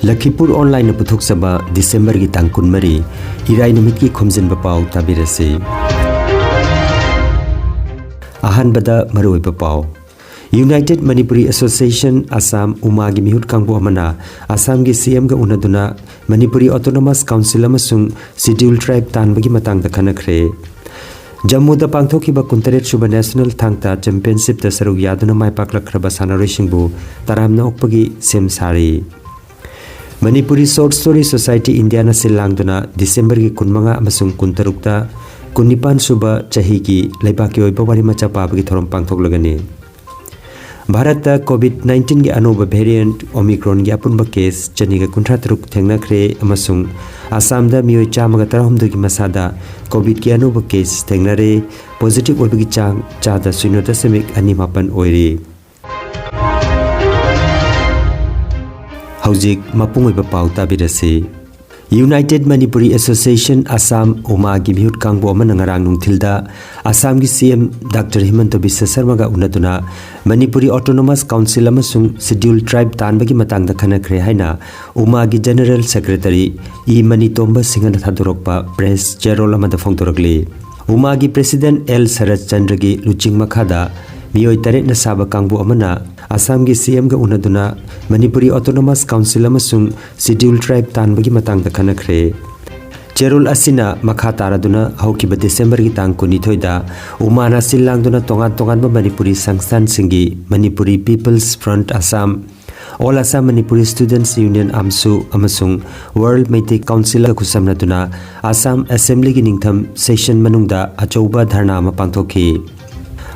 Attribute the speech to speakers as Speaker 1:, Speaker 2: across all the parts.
Speaker 1: Lakhipuronline puthukchaba December gi tang 23 irai numit ki Khomjinba Pao tabirase ahanbada maroiba Pao United Manipuri Association Assam umagi mihut kangbo amana Assam gi CM ga unaduna Manipuri Autonomous Council amasung Scheduled Tribe tanbagi matang da khanakre Jammu da pangthokiba kuntaret suba National Thang-ta Championship da saruk yaduna mai paklakraba sanarosingbu taramna okpagi sem sari Manipuri Short Story Society India na silangduna December gi kunmanga amasung kuntarukta kunipan suba chahi ki leibaki oiba wari macha pabagi thorom pangthoklagani Bharat da COVID-19 gi anoba variant Omicron gi apunba case chaniga kuntratruk thengnakre amasung Assam da miyoi chamaga tarahumdu gi masada COVID gi anoba case thengnare positive oibagi chang chada 0.28 oiri Haujik mapungoiba Pao tabirase United Manipuri Association Assam umagi mihut kangbo amana ngarang nungthilda Assam gi CM Dr. Himanta Biswa Sharma ga unaduna Manipuri Autonomous Council amasung Scheduled Tribe tanbagi matangda khanakre haina umagi General Secretary E Manitomba Singha thadorokpa press Cherol amada phongtorokli umagi President L Sarat Chandra gi luching makhada miyoi taret na saba kangbo amana Assam gi CM ga unaduna Manipuri Autonomous Council amasung Scheduled Tribe tanbagi matangda khanakre Cherul asina makha taraduna haukiba December gi tang 22 da umana silangduna tongan Manipuri sangsan singi Manipuri People's Front Assam All Assam Manipuri Students Union AMSU amasung World Meitei Council ga kusamnatuna Assam Assembly gi ningtham session manungda achouba dharna ama pangthoki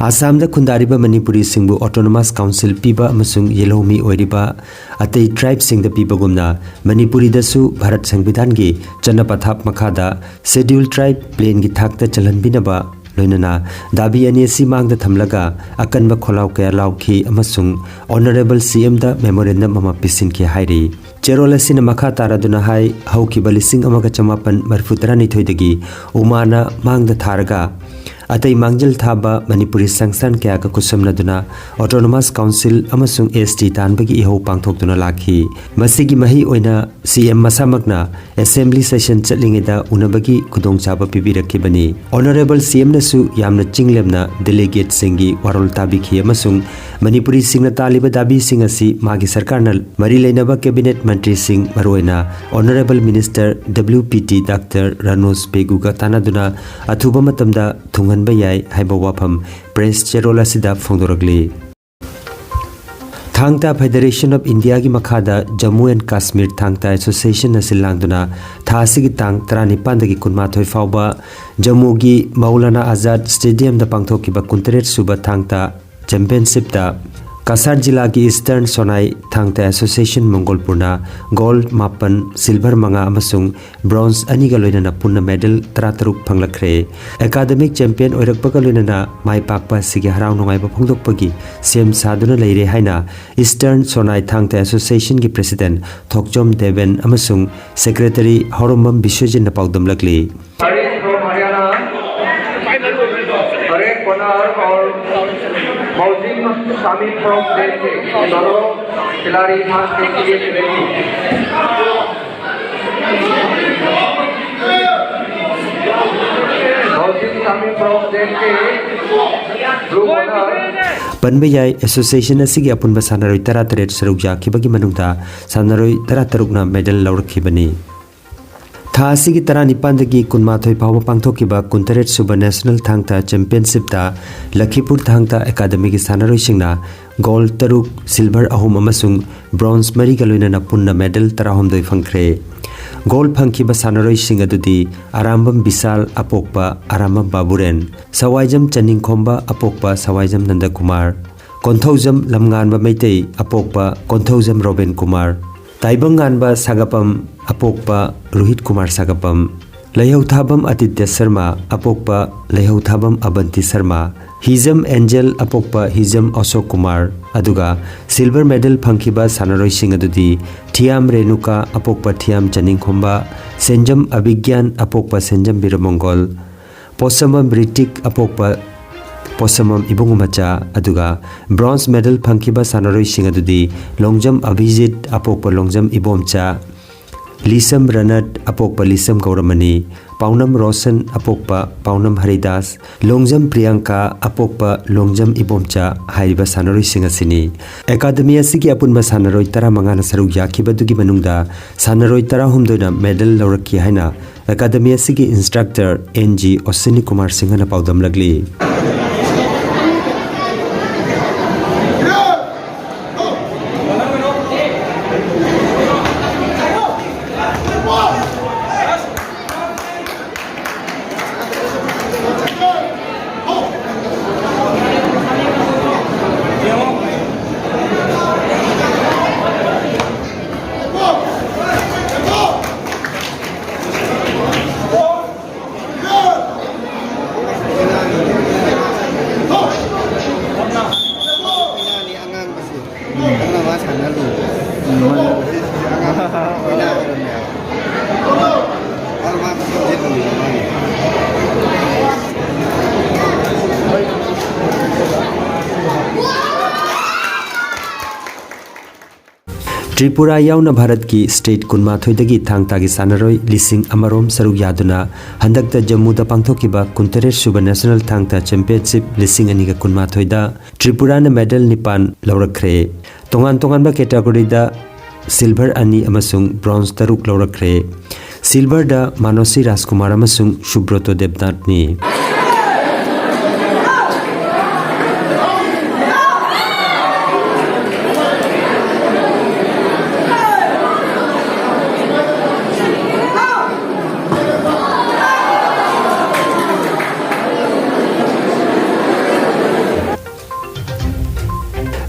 Speaker 1: Assam da khundariba Manipuri singbu Autonomous Council piba amasung yelomi oiriba atei tribe sing da piba gumna Manipuri da su Bharat Sangvidhan gi chanapathap makhada Scheduled Tribe plan gi thakta chalanbinaba loinana dabi ani si mangda thamlaga akanba kholaw kaya lawki amasung Honorable CM da memorandum ama pisin ki hairi Cherola sina makha taraduna hai hauki balising amaga chamapan marfutrani thoidagi umana mangda tharaga Atai mangjal thaba Manipuri sangsan kaya ka kusamnaduna Autonomous Council amasung ST tanbagi ihau pangthokduna lakhi masigi mahi oina CM masamakna Assembly session chatlingeda unabagi khudongchaba pibirakibani Honorable CM nasu yamna chinglemna delegate singi warol tabikhi amasung Manipuri singna taliba dabi singasi magi sarkarna mari leinaba cabinet mantri sing maroina Honorable Minister WPT Dr. Ranos Beguga tanaduna athuba matamda thungan bayai haiba wafam press cherola sida phongdoragli Thang-ta Federation of India gi makhada Jammu and Kashmir Thang-ta Association asilangduna thasigi tang 39 dagi kunmathoi fauba Jammu gi Maulana Azad Stadium da pangthokiba kuntaret suba Thang-ta Championship da Kasar Jila ki Eastern Sonai Thang-ta Association Mongolpurna gold mapan silver manga amasung bronze ani ga loinana punna medal 33 phanglakre academic champion oirakpaga loinana mai pakpa sigi harau nongai ba phongdokpagi sem saduna leire haina Eastern Sonai Thang-ta Association ki president Thokchom Deven amasung secretary Horomam Biswajit na paudam lakli
Speaker 2: शामिल from देश के दोनों खिलाड़ी भाग के लिए ready शामिल from देश के group
Speaker 1: Panbayai Association asigi apunba sanaroi 33 saruk yakibagi manungta sanaroi 33 na medal lawrakhibani Tha asigi 19 dagi kunmathoi phawa pangthokiba kuntaret suba National Thang-ta Championship da Lakhipur Thang-ta Academy gi sanaroi singna gold taruk silver ahum amasung bronze mari galoina punna medal 32 phangkhre gold phangkiba sanaroi sing adudi Arambam Bisal apokpa Arambam Baburen Sawaijam Chaningkhomba apokpa Sawaijam Nandakumar Konthaujam Lamnganba Meitei apokpa Konthaujam Robin Kumar Taibanganba Sagapam apokpa Rohit Kumar Sagapam Laihau Thabam Aditya Sharma apokpa Laihau Thabam Abanti Sharma Hizam Angel apokpa Hizam Ashok Kumar aduga silver medal phangkiba sanaroi sing adudi Thiam Renuka apokpa Thiam Chaningkhomba Senjam Abhigyan apokpa Senjam Biramongol Posamam Ritik apokpa Posamam Ibungu Macha Aduga bronze medal Phankiba Sanaroi Singadudi Longjam Abhijit Apokpa Longjam Ibomcha Lisam Ranat Apokpa Lisam Gauramani Paunam Rosan Apokpa Paunam Haridas Longjam Priyanka Apokpa Longjam Ibomcha Hariba Sanaroi Singasini Academy Asiki Apunma Sanaroi Tara Mangana Saru Yakibadugi Manungda Sanaroi Tara Humdona medal Lauraki Haina Academy Asiki instructor NG Osini Kumar Singhana Paudam Lagli Tripura yauna Bharat ki state kunmathoi Thang-ta ki sanaroi lising amarom saruk yaduna handakta Jammu da pangthokiba kunteres suba national Thang-ta championship lising aniga kunmathoi da Tripura na medal nipan laurakre tongan ba category da silver ani amasung bronze taruk laurakre silver da Manosi Rajkumar amasung Shubroto Debnath ni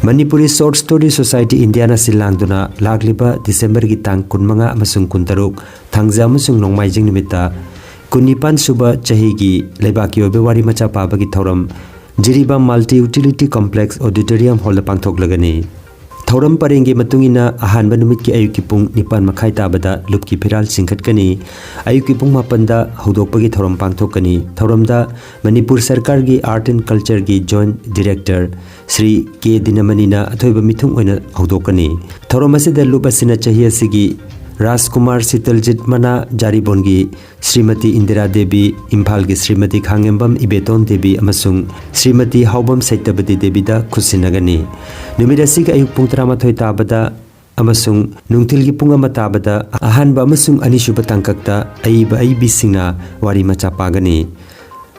Speaker 1: Manipuri Short Story Society India na silangduna lagliba December gi tang kunmanga amasung kuntaruk thangja amasung nongmaijing nimita kunipan suba chahi gi leibaki obe wari macha paba gi thoram Jiriba Multi Utility Complex Auditorium Hall da pangthok lagani thoram parengi matungina ahanba numit ki ayuki pung nipan makhai tabada lupki phiral singkhatkani ayuki pung mapanda hodokpagi thoram pangthokani thoramda Manipur Sarkar gi Art and Culture gi Joint Director Sri K Dinamanina athoiba mithung oina hodokani thoram asida lupasina chahi asigi Rajkumar Sitaljit Mana Jaribongi Srimati Indira Devi Imphal gi Srimati Khangembam Ibeton Devi amasung Srimati Haubam Saitabati Devi da khusinagani numidasi ga ayuk pung 13 tabada amasung nungtil gi pung ama tabada ahanba amasung anishuba tangkakta aiba aibi singna wari macha pagani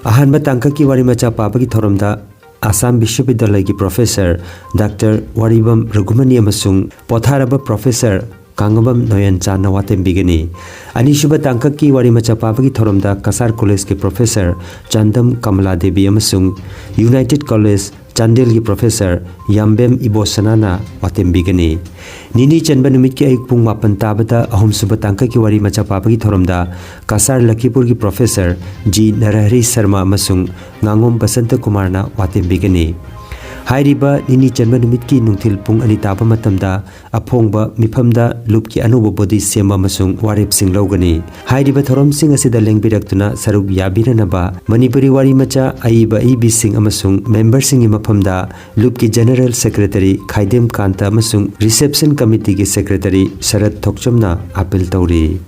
Speaker 1: ahanba tangkaki wari macha pabagi thoromda Assam Vishwavidyalaya gi Professor Dr. Waribam Raghumani amasung Potharaba Professor Kangabam Noyan Chana Watem Bigani Anishuba Tangkaki Wari Macha Pabagi Thoromda Kasar College ke Professor Chandam Kamala Devi amasung United College Chandel ki Professor Yambem Ibosanana Watem Bigani Nini Chanba numit ki ayuk pung mapan tabata ahum suba tangkaki wari macha pabagi thoromda Kasar Lakhipur ki Professor G Narahari Sharma amasung Ngangom Basanta Kumarna Watem Bigani Hairiba nini chanba numit ki nungthil pung ani taba matamda aphongba mifamda lupki anuba body sema masung warip sing logani hairiba thorom sing asida lengbiraktuna saruk yabiranaba Manipuri wari macha aiba ibi sing amasung member sing mafamda lupki General Secretary Khaidem Kanta amasung Reception Committee ki Secretary Sharat Thokchamna appeal tawri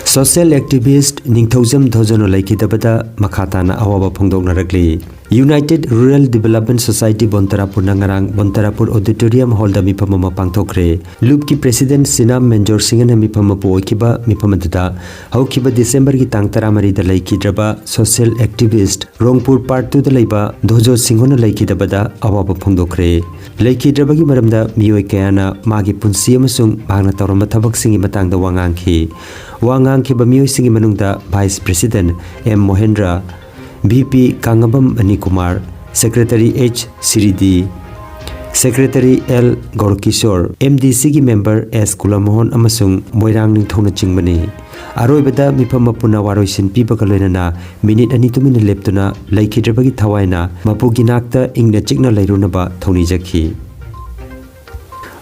Speaker 1: Social activist Ningthojam Dhojono laikidabada makhatana awaba phongdoknarakli United Rural Development Society Bontarapur Nangarang Bontarapur Auditorium Hall da mipamama pangthokre Lupki President Sinam Menjor Singana mipama poikiba mipamaduda haukiba December ki tang 13 da laikidraba social activist Rongpur Part 2 da laiba Dhojo Singhona laikidabada awaba phongdokre laikidrabagi maramda miyoi kayana magi punsi amasung magna tawramba thabak singi matangda wangangki wangangki ba miyoi singi manungda Vice President M Mohendra VP Kangabam Anikumar, Secretary H. Siridi, Secretary L. Gorkishore, MDC ki member S. Kulamohon amasung Moirang Ningthona Chingmani. Aroibada mipama puna waroisin pibakaloinana minute ani tumina leptuna laikidrabagi thawaina mapugi nakta ingna chikna lairunaba thoni jakhi.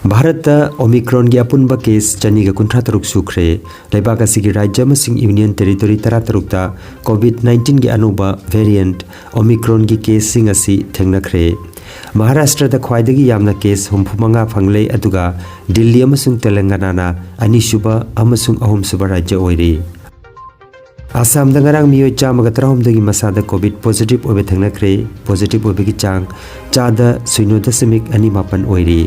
Speaker 1: Bharat Omicron की अपुनबा case चनीगा कुंठा तरुक सुखरे लेबाक असिगी राज्य मसिंग union territory तरा तरुकता कोविड-19 की Anubha variant Omicron की case सिंग असि थेंगनखरे महाराष्ट्र दा ख्वाइदगी यामना case 35 फंगले अदुगा Delhi अमसुंग Telangana ना अनिसुबा अमसुंग अहुमसुबा राज्य ओइरी आसाम दा ngarang मियोय चामगा तरहमदगी मसादा कोविड पॉजिटिव ओबे थेंगनखरे पॉजिटिव ओबेगी चांग चादा 0.25 ओइरी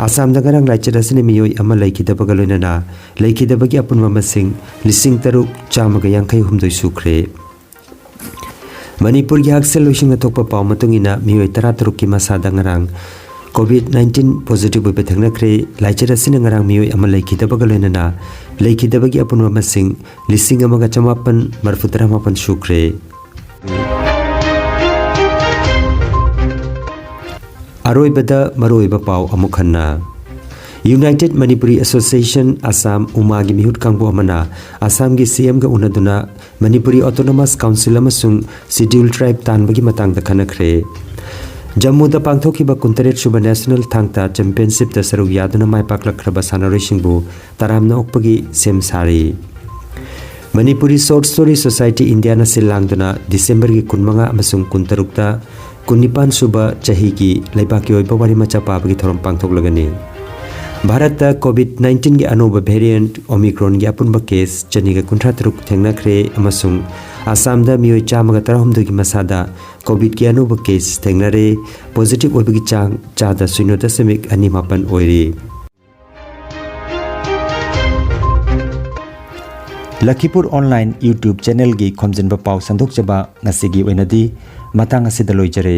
Speaker 1: आसाम दा ngarang लाइचरसने मियोय अमा लैखिदबगा लोइनना लैखिदबगी अपुनबा मसिंग लिसिंग तरुक चामगा यांखै हुमदोय सुखरे मणिपुर की हक्सेल लोइसिंग थोकपा पाव मतुंगिना मियोय 13 की मसादा ngarang कोविड-19 पॉजिटिव ओबे थेंगनखरे लाइचरसने ngarang मियोय अमा लैखिदबगा लोइनना लैखिदबगी अपुनबा मसिंग लिसिंग अमगा 540 सुखरे अरोइबदा मरोइबा पाव अमुखन्ना यूनाइटेड मणिपुरी एसोसिएशन आसाम उमागी मिहुट कांगबो अमना आसाम की सीएम गा उनदुना मणिपुरी ऑटोनोमस काउंसिल अमसुंग शेड्यूल ट्राइब तानबगी मतंग द खनखरे जम्मू दा पांगथोखिबा 29 सुबा नेशनल थांगता चैंपियनशिप दा सरुग यादुना माइपाकलखरबा सानारोइसिंगबु तारामना ओकपगी सेम सारी Manipuri short story society India ना सिलांगदुना दिसंबर की 15 अमसुंग 23 19 सुबा चाही की लेबाकी ओइबा वारी मचा पाबगी थोरम पांगथोकलगनी भारत कोविड-19 की अनोबा वेरिएंट ओमिक्रॉन की अपुनबा केस चनीगा 53 थेंगनखरे अमसुंग आसाम दा मियोय चामगा तरहमदगी मसादा कोविड की अनोबा केस थेंगनरे पॉजिटिव ओइबगी चांग चादा 0.25 ओइरी लखीपुर ऑनलाइन यूट्यूब चैनल की खोमजिनबा पाव संदोकचबा ngasi gi oinadi matang asida loijare।